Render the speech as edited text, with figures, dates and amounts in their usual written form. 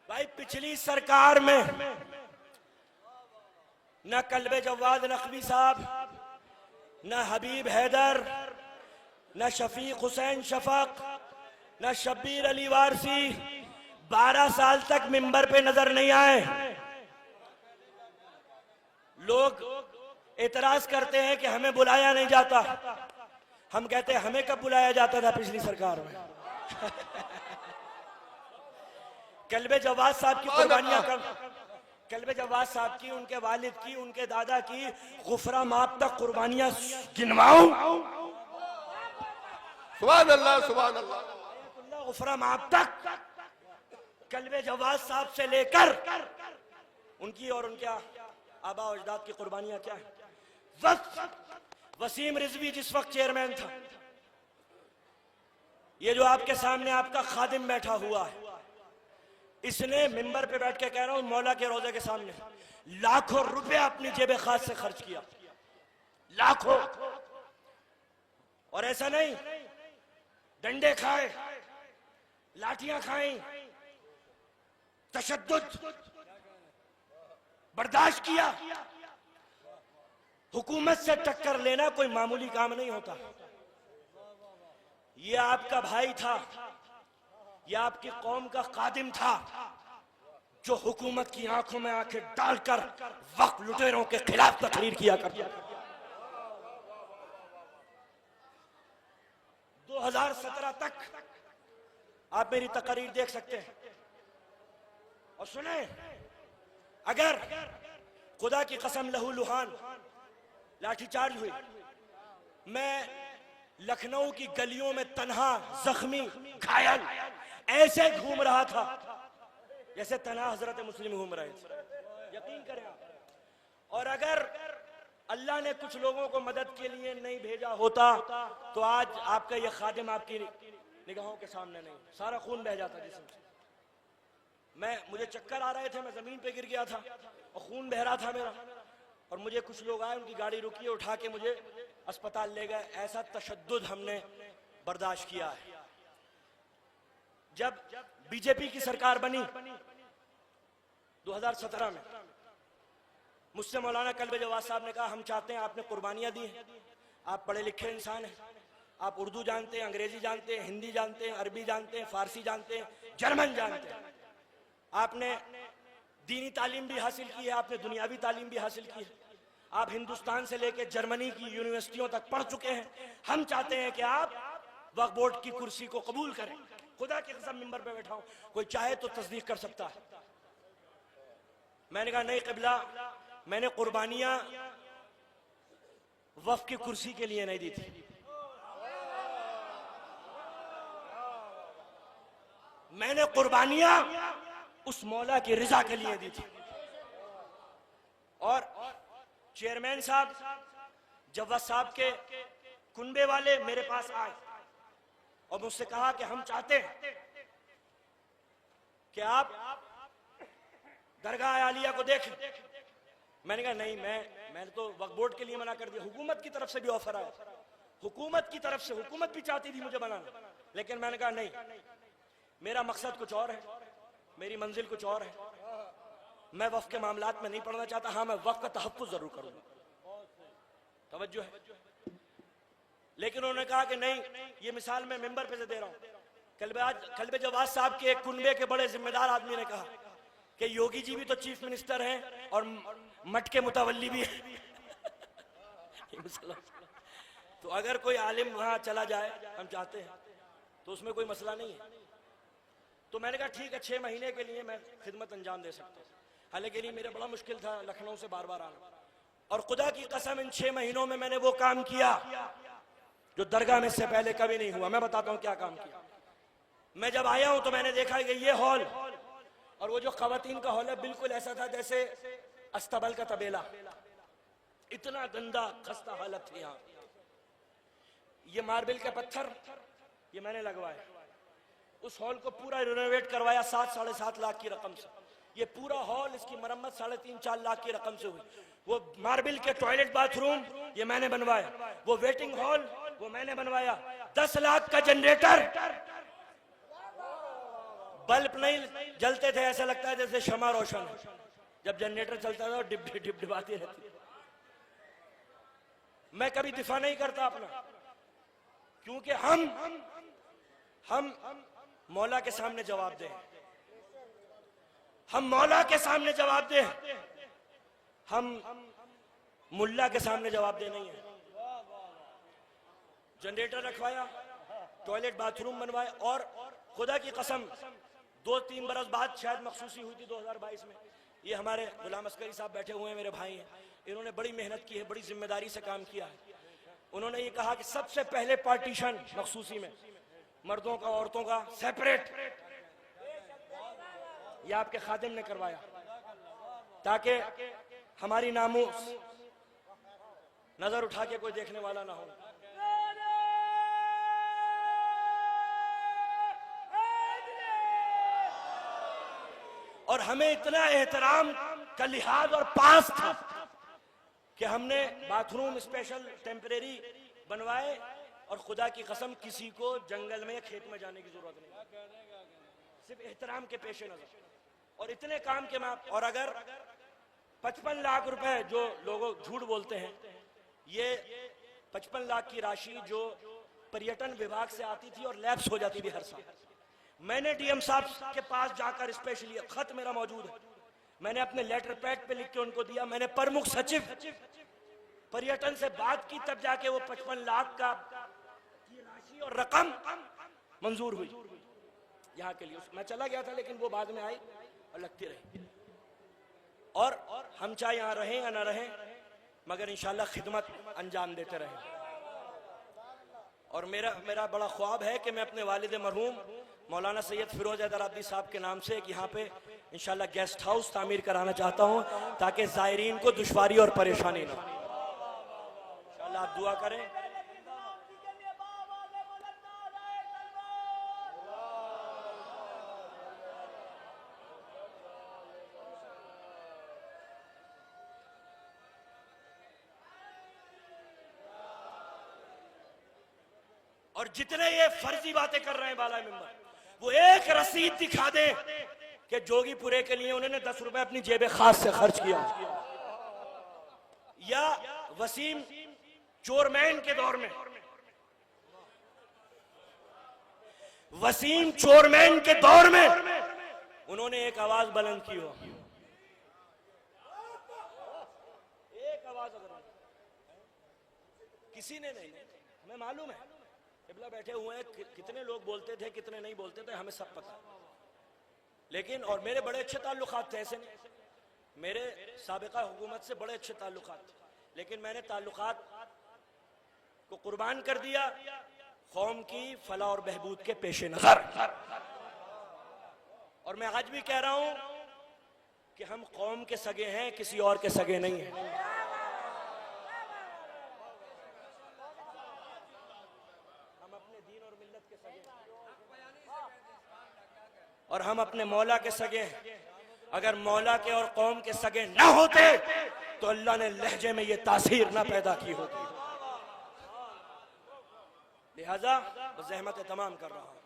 भाई पिछली सरकार में न कल्बे जवाद नकवी साहब, न हबीब हैदर, न शफीक हुसैन शफक, न शब्बीर अली वारसी 12 साल तक मिंबर पे नजर नहीं आए। लोग एतराज करते हैं कि हमें बुलाया नहीं जाता। हम कहते हैं हमें कब बुलाया जाता था पिछली सरकार में। कल्बे जवाद साहब की कुर्बानियां कब, कल्बे जवाद साहब की, उनके वालिद की, उनके दादा की गुफरा माप तक कुर्बानियां गिनवाऊं? सुभान अल्लाह, सुभान अल्लाह। गुफरा माप तक कल्बे जवाद साहब से लेकर उनकी और उनके आबा अजदाद की कुर्बानियां क्या है। वसीम रिजवी जिस वक्त चेयरमैन था, ये जो आपके सामने आपका खादिम बैठा हुआ है, इसने मिंबर पे बैठ के कह रहा हूं मौला के रोजे के सामने लाखों रुपए अपनी जेब खास से खर्च किया, लाखों। और ऐसा नहीं डंडे खाए, लाठियां खाई, तशद्दुद बर्दाश्त किया। हुकूमत से टक्कर लेना कोई मामूली काम नहीं होता। ये आपका भाई था, ये आपकी कौम का खादिम था, जो हुकूमत की आंखों में आंखें डालकर वक्त लुटेरों के खिलाफ तकरीर किया करता। 2017 तक आप मेरी तकरीर देख सकते हैं। और सुने, अगर खुदा की कसम लहू लुहान लाठीचार्ज हुई, मैं लखनऊ की गलियों में तन्हा, जख्मी, घायल ऐसे घूम रहा था जैसे तन्हा हजरत मुस्लिम घूम रहे थे, यकीन करें आप। और अगर अल्लाह ने कुछ लोगों को मदद के लिए नहीं भेजा होता तो आज आपका यह खादिम आपकी निगाहों के सामने नहीं, सारा खून बह जाता जिसम से। मुझे चक्कर आ रहे थे, मैं जमीन पे गिर गया था और खून बह रहा था मेरा। और मुझे कुछ लोग आए, उनकी गाड़ी रुकी, उठा के मुझे अस्पताल ले गए। ऐसा तशद्दुद हमने बर्दाश्त किया है। जब बीजेपी की सरकार बनी 2017 में, मुझसे मौलाना कल्बे जवाद साहब ने कहा हम चाहते हैं, आपने कुर्बानियां दी हैं, आप पढ़े लिखे इंसान हैं, आप उर्दू जानते हैं, अंग्रेजी जानते हैं, हिंदी जानते हैं, अरबी जानते हैं, फारसी जानते हैं, जर्मन जानते हैं, आपने दीनी तालीम भी हासिल की है, आपने दुनियावी तालीम भी हासिल की है, आप हिंदुस्तान से लेकर जर्मनी की यूनिवर्सिटियों तक पढ़ चुके हैं। हम चाहते हैं कि आप वक्फ बोर्ड की कुर्सी को कबूल करें। खुदा की कसम मिंबर पे बैठा हूं, कोई चाहे तो तस्दीक कर सकता है। मैंने कहा नहीं क़िबला, मैंने कुर्बानियां वक्फ की कुर्सी के लिए नहीं दी थी, मैंने कुर्बानियां उस मौला की रिजा के लिए दी थी। और चेयरमैन साहब, जवाद साहब के कुनबे वाले मेरे पास आए और मुझसे कहा कि हम चाहते हैं कि आप दरगाह आलिया को देखें। मैंने कहा नहीं, मैंने तो वक्फ बोर्ड के लिए मना कर दिया। हुकूमत की तरफ से भी ऑफर आया, हुकूमत की तरफ से, हुकूमत भी चाहती थी मुझे बनाना, लेकिन मैंने कहा नहीं, मेरा मकसद कुछ और है, मेरी मंजिल कुछ और है। मैं वक्फ के मामलात में नहीं पढ़ना चाहता। हाँ, मैं वक्फ का तहफ़्फ़ुज़ जरूर करूंगा, तवज्जो है। लेकिन उन्होंने कहा कि नहीं, ये मिसाल मैं मिंबर पे से दे रहा हूं। कल्बे जवाद साहब के एक कुनबे के बड़े जिम्मेदार आदमी ने कहा कि योगी जी भी तो चीफ मिनिस्टर हैं और मठ के मुतवल्ली भी है। तो अगर कोई आलिम वहां चला जाए, हम चाहते हैं, तो उसमें कोई मसला नहीं है। तो मैंने कहा ठीक है, 6 महीने के लिए मैं खिदमत अंजाम दे सकता हूँ। हालांकि नहीं, मेरा बड़ा मुश्किल था लखनऊ से बार बार आना। और खुदा की कसम इन 6 महीनों में मैंने वो काम किया जो दरगाह में इससे पहले कभी नहीं हुआ। मैं बताता हूँ क्या काम किया। मैं जब आया हूं तो मैंने देखा कि ये हॉल और वो जो खवातीन का हॉल है, बिल्कुल ऐसा था जैसे अस्तबल का तबेला, इतना गंदा खस्ता हालत थी यहाँ। ये मार्बल के पत्थर ये मैंने लगवाए, उस हॉल को पूरा रिनोवेट करवाया 7-7.5 लाख की रकम से। ये पूरा हॉल, इसकी मरम्मत 3.5-4 लाख की रकम से हुई। वो मार्बल के टॉयलेट बाथरूम ये मैंने बनवाया, वो वेटिंग हॉल वो मैंने बनवाया। 10 लाख का जनरेटर, बल्ब नहीं जलते थे, ऐसा लगता है जैसे शमा रोशन है। जब जनरेटर चलता था डिप डिप डिबाती रहती। मैं कभी दिफा नहीं करता अपना, क्योंकि हम मौला के सामने जवाब दें, हम मौला के सामने जवाब दें, हम मुल्ला के सामने जवाब दे नहीं है। जनरेटर रखवाया, टॉयलेट बाथरूम बनवाए, और खुदा की कसम 2-3 बरस बाद शायद मखसूसी हुई थी 2022 में। ये हमारे गुलाम अस्करी साहब बैठे हुए हैं, मेरे भाई हैं, इन्होंने बड़ी मेहनत की है, बड़ी जिम्मेदारी से काम किया है। उन्होंने ये कहा कि सबसे पहले पार्टीशन मखसूसी में मर्दों का औरतों का सेपरेट, ये आपके खादिम ने करवाया ताकि हमारी नामूस नजर उठा के कोई देखने वाला ना हो। और हमें इतना एहतराम का लिहाज और पास था कि हमने बाथरूम स्पेशल टेम्परेरी बनवाए, और खुदा की कसम किसी को जंगल में खेत में जाने की जरूरत नहीं, सिर्फ एहतराम के पेश नजर। और इतने काम के माप, और अगर 55 लाख रुपए जो लोग झूठ बोलते हैं, ये 55 लाख की राशि जो पर्यटन विभाग से आती थी और लैप्स हो जाती थी हर साल, मैंने डीएम साहब के पास जाकर स्पेशली, खत मेरा मौजूद है, मैंने अपने लेटर पैड पे लिख के उनको दिया। मैंने प्रमुख सचिव पर्यटन से बात की, तब जाके वो 55 लाख का राशि और रकम मंजूर हुई यहाँ के लिए। मैं चला गया था लेकिन वो बाद में आई और लगती रही। और हम चाहे यहाँ रहें या ना रहें, मगर इंशाल्लाह खिदमत अंजाम देते रहें। और मेरा बड़ा ख्वाब है कि मैं अपने वालिद मरहूम मौलाना सैयद फिरोज हैदर अब्दी साहब के नाम से एक यहाँ पे इंशाल्लाह गेस्ट हाउस तामीर कराना चाहता हूँ, ताकि ज़ायरीन को दुश्वारी और परेशानी ना हो। इंशाल्लाह आप दुआ करें। और जितने ये फर्जी बातें कर रहे हैं बाला मिंबर, वो एक रसीद दिखा दे कि जोगीपुरे के लिए उन्होंने 10 रुपए अपनी जेब खास से खर्च किया, या वसीम चोरमैन के दौर में, वसीम चोरमैन के दौर में उन्होंने एक आवाज बुलंद की हो। एक आवाज अगर किसी ने नहीं, हमें मालूम है इबला बैठे हुए हैं, कितने लोग बोलते थे कितने नहीं बोलते थे, हमें सब पता। लेकिन और मेरे बड़े अच्छे ताल्लुकात थे, ऐसे नहीं, मेरे साबिका हुकूमत से बड़े अच्छे ताल्लुकात थे, लेकिन मैंने ताल्लुकात को कुर्बान कर दिया कौम की फलाह और बहबूद के पेश नजर। और मैं आज भी कह रहा हूं कि हम कौम के सगे हैं, किसी और के सगे नहीं हैं। और हम अपने मौला के सगे हैं। अगर मौला के और कौम के सगे ना होते तो अल्लाह ने लहजे में ये तासीर ना पैदा की होती। लिहाजा जहमत तमाम कर रहा हूं।